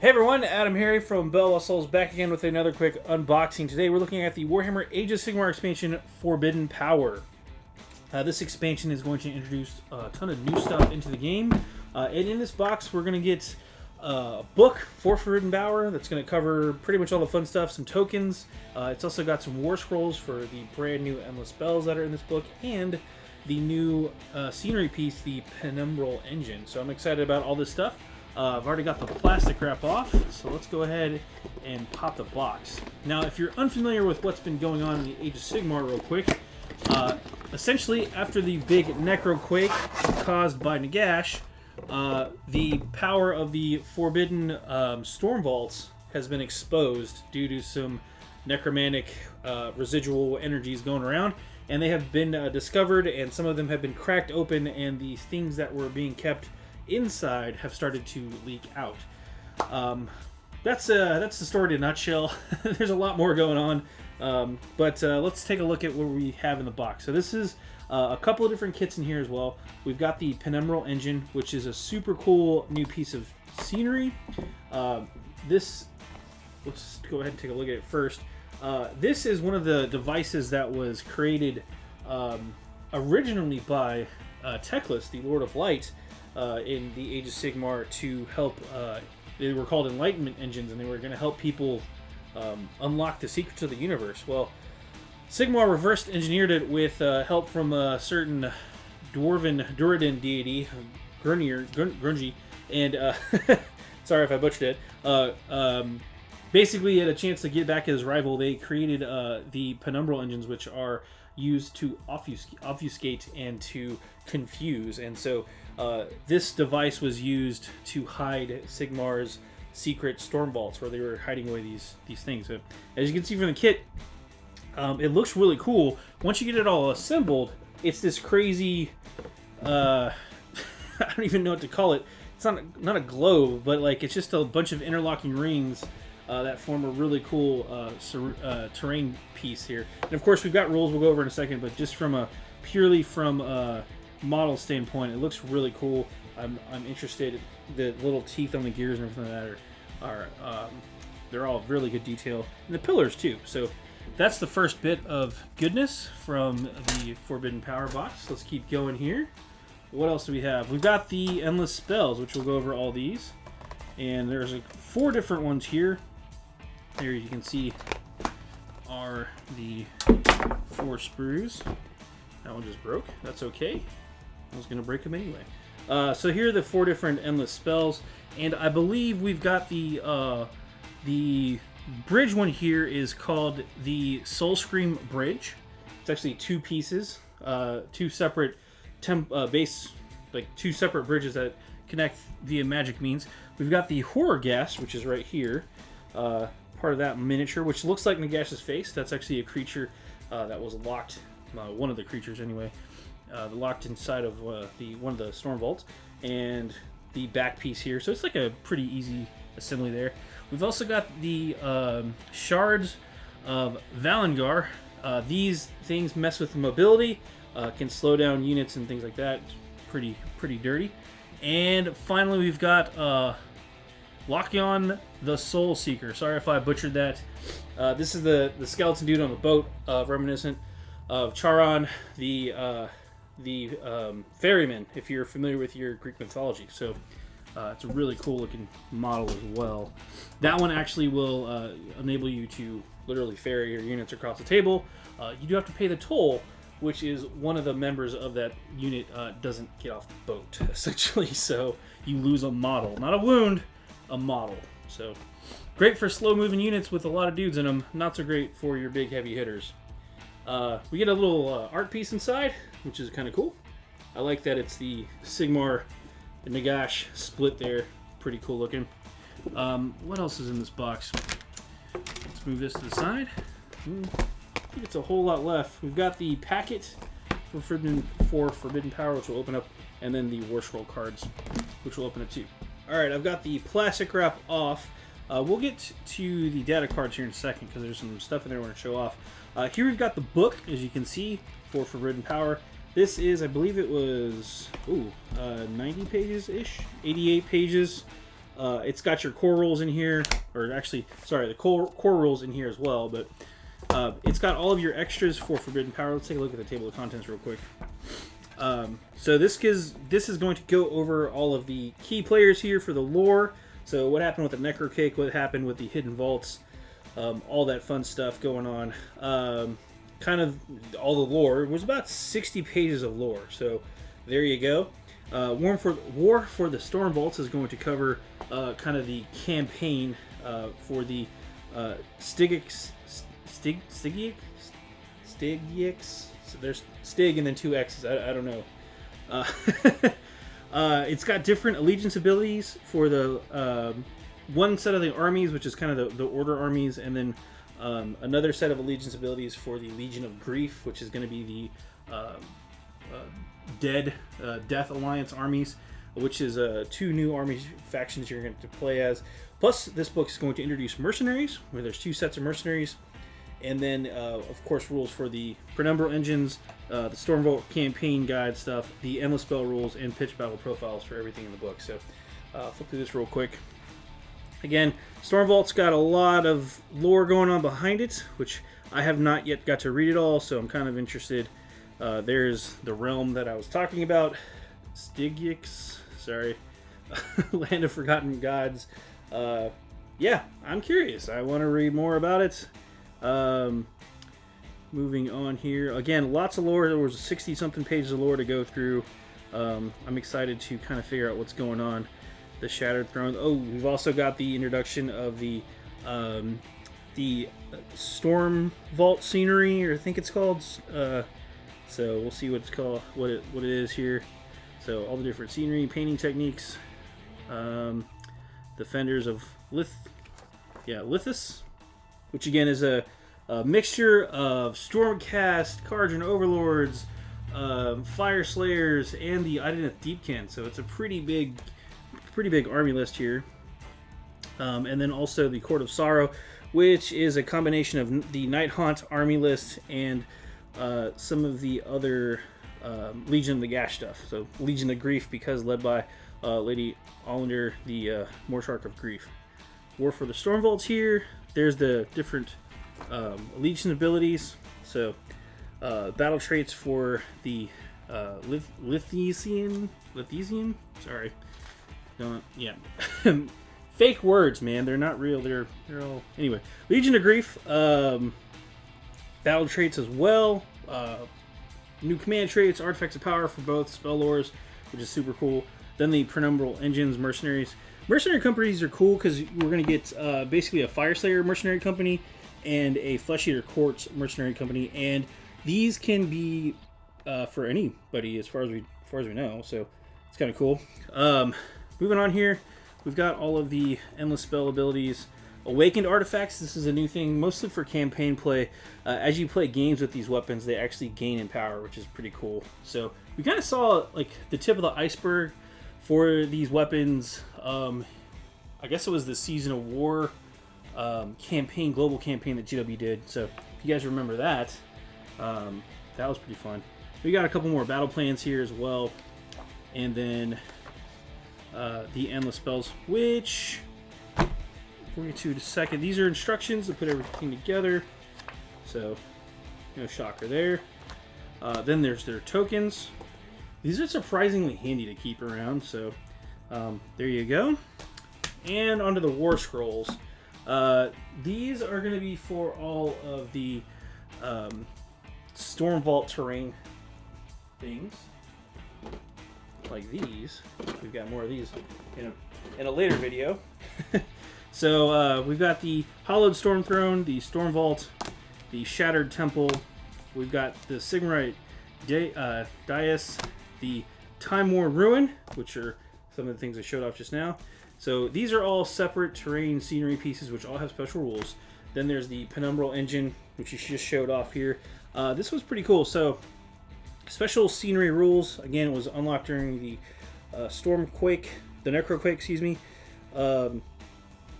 Hey everyone, AdamHarry from BoLS back again with another quick unboxing. Today we're looking at the Warhammer Age of Sigmar expansion, Forbidden Power. This expansion is going to introduce a ton of new stuff into the game. And in this box we're going to get a book for Forbidden Power that's going to cover pretty much all the fun stuff, some tokens. It's also got some war scrolls for the brand new endless spells that are in this book, and the new scenery piece, the Penumbral Engine. So I'm excited about all this stuff. I've already got the plastic wrap off, so let's go ahead and pop the box. Now, if you're unfamiliar with what's been going on in the Age of Sigmar real quick, essentially after the big necroquake caused by Nagash, the power of the Forbidden Storm Vaults has been exposed due to some necromantic residual energies going around, and they have been discovered, and some of them have been cracked open, and the things that were being kept inside have started to leak out. That's the story in a nutshell. There's a lot more going on, but let's take a look at what we have in the box. So this is a couple of different kits in here as well. We've got the Penumbral Engine, which is a super cool new piece of scenery. Let's go ahead and take a look at it first. This is one of the devices that was created originally by Teclis, the Lord of Light, in the Age of Sigmar to help. They were called Enlightenment Engines, and they were going to help people unlock the secrets of the universe. Well, Sigmar reversed engineered it with help from a certain Duridan deity, Grungy, and sorry if I butchered it. Basically, he had a chance to get back at his rival. They created the Penumbral Engines, which are used to obfuscate and to confuse, and so this device was used to hide Sigmar's secret storm vaults, where they were hiding away these things. So, as you can see from the kit, it looks really cool. Once you get it all assembled, it's this crazy I don't even know what to call it. It's not a globe, but like it's just a bunch of interlocking rings that form a really cool terrain piece here. And of course, we've got rules we'll go over in a second, but just purely from a model standpoint, it looks really cool. I'm interested. The little teeth on the gears and everything like that are they're all really good detail, and the pillars too. So that's the first bit of goodness from the Forbidden Power box. Let's keep going here. What else do we have? We've got the endless spells, which we'll go over all these, and there's 4 different ones here. Here you can see are the 4 sprues. That one just broke. That's okay. I was going to break them anyway. So here are the 4 different endless spells, and I believe we've got the bridge one here is called the Soul Scream Bridge. It's actually 2 pieces, 2 separate two separate bridges that connect via magic means. We've got the Horror Gas, which is right here. Part of that miniature, which looks like Nagash's face. That's actually a creature that was locked, one of the creatures anyway, locked inside of one of the storm vaults, and the back piece here. So it's like a pretty easy assembly there. We've also got the shards of Valangar. These things mess with the mobility, can slow down units and things like that. It's pretty dirty. And finally, we've got Lokion the Soul Seeker. Sorry if I butchered that. This is the skeleton dude on the boat, reminiscent of Charon, the ferryman, if you're familiar with your Greek mythology. So it's a really cool looking model as well. That one actually will enable you to literally ferry your units across the table. You do have to pay the toll, which is one of the members of that unit doesn't get off the boat, essentially. So you lose a model, not a wound, a model. So great for slow moving units with a lot of dudes in them, not so great for your big heavy hitters. We get a little art piece inside, which is kind of cool. I like that it's the Sigmar and Nagash split there. Pretty cool looking. What else is in this box? Let's move this to the side. I think it's a whole lot left. We've got the packet for Forbidden Power, which will open up, and then the War Scroll cards, which will open up too. Alright, I've got the plastic wrap off. We'll get to the data cards here in a second because there's some stuff in there I want to show off. Here we've got the book, as you can see, for Forbidden Power. This is, I believe it was, 90 pages-ish, 88 pages. It's got your core rules in here, or actually, sorry, the core rules in here as well, but it's got all of your extras for Forbidden Power. Let's take a look at the table of contents real quick. So this is going to go over all of the key players here for the lore. So what happened with the Necrocake, what happened with the Hidden Vaults, all that fun stuff going on. Kind of all the lore. It was about 60 pages of lore. So there you go. War for the Storm Vaults is going to cover kind of the campaign for the Stygics. So there's Stig and then 2 X's. I don't know. It's got different allegiance abilities for the one set of the armies, which is kind of the Order armies, and then another set of allegiance abilities for the Legion of Grief, which is going to be the Death Alliance armies, which is 2 new army factions you're going to play as. Plus, this book is going to introduce mercenaries, where there's 2 sets of mercenaries. And then, of course, rules for the Penumbral engines, the Stormvault campaign guide stuff, the Endless Spell rules, and pitch battle profiles for everything in the book. So, flip through this real quick. Again, Stormvault's got a lot of lore going on behind it, which I have not yet got to read it all, so I'm kind of interested. There's the realm that I was talking about, Stygics, sorry, Land of Forgotten Gods. Yeah, I'm curious. I want to read more about it. Moving on here. Again, lots of lore. There was 60-something pages of lore to go through. I'm excited to kind of figure out what's going on. The Shattered Throne. Oh, we've also got the introduction of the Storm Vault scenery, or I think it's called. So we'll see what it's called, what it is here. So all the different scenery, painting techniques. Defenders of Lithus, which again is a mixture of Stormcast, Kharjan Overlords, Fire Slayers, and the Ideneth Deepkin. So it's a pretty big army list here. And then also the Court of Sorrow, which is a combination of the Night Haunt army list and some of the other Legion of the Gash stuff. So Legion of Grief, because led by Lady Allender, the Morshark of Grief. War for the Stormvaults here. There's the different Legion abilities. So battle traits for the Lithesian. Sorry, fake words, man. They're not real. They're all anyway. Legion of Grief. Battle traits as well. New command traits, artifacts of power for both spell lores, which is super cool. Then the Penumbral engines, mercenaries. Mercenary companies are cool because we're going to get basically a Fire Slayer mercenary company and a Flesh Eater Courts mercenary company, and these can be for anybody as far as we know. So it's kind of cool. Moving on here, we've got all of the endless spell abilities. Awakened artifacts. This is a new thing, mostly for campaign play. As you play games with these weapons, they actually gain in power, which is pretty cool. So we kind of saw like the tip of the iceberg for these weapons. I guess it was the Season of War global campaign that GW did. So if you guys remember that, that was pretty fun. We got a couple more battle plans here as well, and then the endless spells, which we'll get to in a second. These are instructions to put everything together, so no shocker there. Then there's their tokens. These are surprisingly handy to keep around, so there you go. And onto the War Scrolls. These are going to be for all of the Stormvault terrain things, like these. We've got more of these in a later video. So we've got the Hollowed Storm Throne, the Stormvault, the Shattered Temple. We've got the Sigmar Dais, the Time War Ruin, which are some of the things I showed off just now. So these are all separate terrain scenery pieces, which all have special rules. Then there's the Penumbral Engine, which you just showed off here. This was pretty cool. So special scenery rules. Again, it was unlocked during the Stormquake, the Necroquake, excuse me.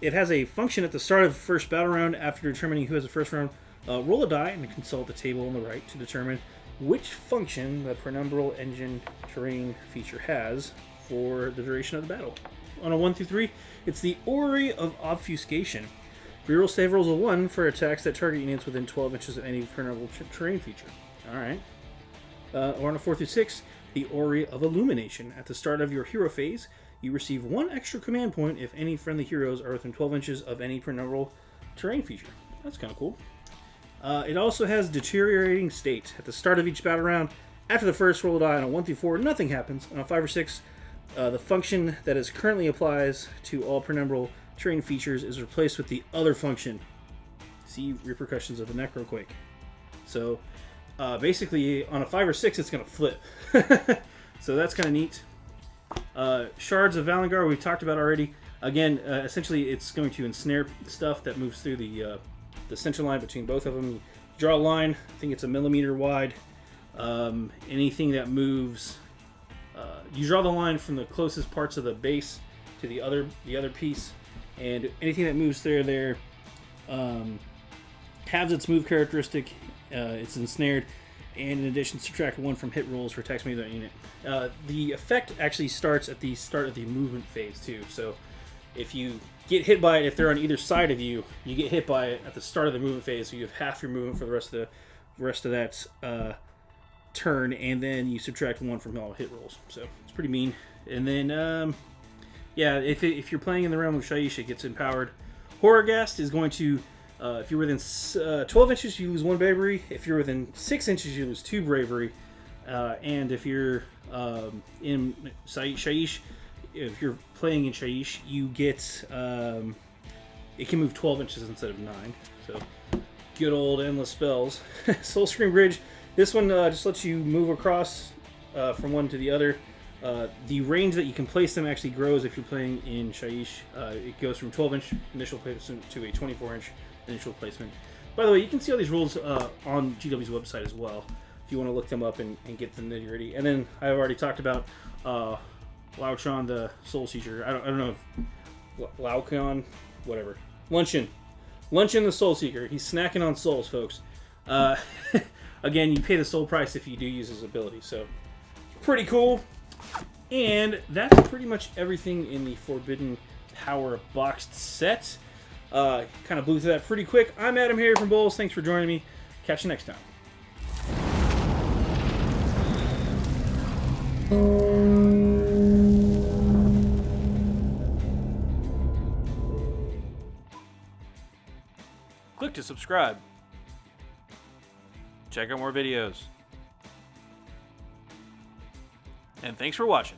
It has a function at the start of the first battle round. After determining who has the first round, roll a die and consult the table on the right to determine which function the Penumbral Engine terrain feature has for the duration of the battle. on a 1 through 3, it's the Orrery of Obfuscation. Reroll save rolls a 1 for attacks that target units within 12 inches of any printable terrain feature. Alright. Or on a 4 through 6, the Orrery of Illumination. At the start of your hero phase, you receive 1 extra command point if any friendly heroes are within 12 inches of any printable terrain feature. That's kind of cool. It also has Deteriorating State. At the start of each battle round, after the first roll of die on a 1 through 4, nothing happens. On a 5 or 6, the function that is currently applies to all printable terrain features is replaced with the other function. See Repercussions of the Necroquake. So basically, on a 5 or 6, it's going to flip. So that's kind of neat. Shards of Valangar, we've talked about already. Again, essentially, it's going to ensnare stuff that moves through the center line between both of them. You draw a line. I think it's 1 millimeter wide. Anything that moves, you draw the line from the closest parts of the base to the other piece, and anything that moves there has its move characteristic. It's ensnared, and in addition, subtract 1 from hit rolls for attacks made by that unit. The effect actually starts at the start of the movement phase too. So if you get hit by it, if they're on either side of you, you get hit by it at the start of the movement phase. So you have half your movement for the rest of that turn, and then you subtract 1 from all hit rolls. So it's pretty mean. And then yeah, if you're playing in the realm of Shaiish, it gets empowered. Horrorghast is going to, if you're within 12 inches, you lose 1 bravery. If you're within 6 inches, you lose 2 bravery. And if you're in Shaiish, if you're playing in Shaiish, you get, it can move 12 inches instead of 9. So good old endless spells. Soulscream Bridge. This one just lets you move across from one to the other. The range that you can place them actually grows if you're playing in Shaiish. It goes from 12-inch initial placement to a 24-inch initial placement. By the way, you can see all these rules on GW's website as well, if you want to look them up and get the nitty-gritty. And then I've already talked about Lautron, the Soul Seeker. I don't know if Laukon, whatever. Luncheon, the Soul Seeker. He's snacking on souls, folks. Again, you pay the soul price if you do use his ability, so pretty cool. And that's pretty much everything in the Forbidden Power boxed set. Kind of blew through that pretty quick. I'm AdamHarry from BoLS. Thanks for joining me. Catch you next time. Click to subscribe. Check out more videos. And thanks for watching.